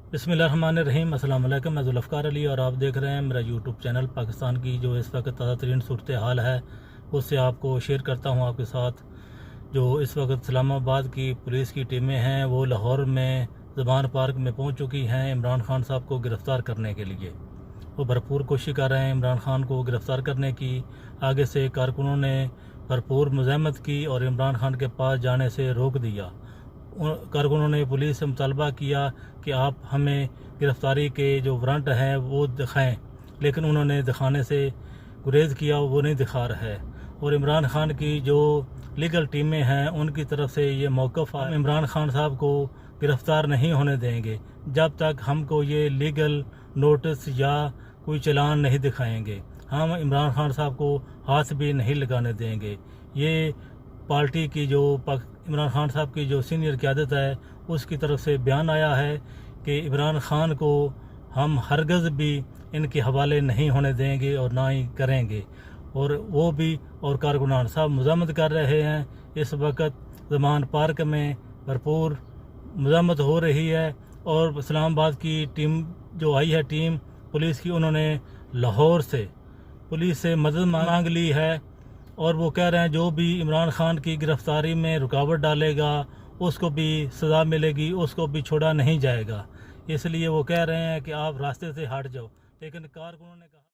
बिस्मिल्लाहिर्रहमानिर्रहीम। अस्सलाम वालेकुम। मैं ज़ुल्फ़कार अली और आप देख रहे हैं मेरा यूट्यूब चैनल। पाकिस्तान की जो इस वक्त ताज़ा तरीन सूरत हाल है उससे आपको शेयर करता हूँ आपके साथ। जो इस वक्त इस्लामाबाद की पुलिस की टीमें हैं वो लाहौर में ज़बान पार्क में पहुँच चुकी हैं इमरान खान साहब को गिरफ़्तार करने के लिए। वो भरपूर कोशिश कर रहे हैं इमरान खान को गिरफ़्तार करने की। आगे से कारकुनों ने भरपूर मज़ाहमत की और इमरान खान के पास जाने से रोक दिया। कारकुनों ने पुलिस से मुतालबा किया कि आप हमें गिरफ़्तारी के जो वारंट हैं वो दिखाएं, लेकिन उन्होंने दिखाने से गुरेज़ किया, वो नहीं दिखा रहा है। और इमरान खान की जो लीगल टीमें हैं उनकी तरफ से ये मौक़िफ़ है, इमरान खान साहब को गिरफ़्तार नहीं होने देंगे जब तक हमको ये लीगल नोटिस या कोई चालान नहीं दिखाएंगे। हम इमरान खान साहब को हाथ भी नहीं लगाने देंगे। ये पार्टी की जो इमरान खान साहब की जो सीनियर क़यादत है उसकी तरफ से बयान आया है कि इमरान खान को हम हरगज़ भी इनके हवाले नहीं होने देंगे और ना ही करेंगे। और वो भी और कारकुनान साहब मज़ाहमत कर रहे हैं। इस वक्त ज़मान पार्क में भरपूर मज़ाहमत हो रही है और इस्लामाबाद की टीम जो आई है टीम पुलिस की, उन्होंने लाहौर से पुलिस से मदद मांग ली है और वो कह रहे हैं जो भी इमरान खान की गिरफ़्तारी में रुकावट डालेगा उसको भी सज़ा मिलेगी, उसको भी छोड़ा नहीं जाएगा। इसलिए वो कह रहे हैं कि आप रास्ते से हट जाओ, लेकिन कारकुनों ने कहा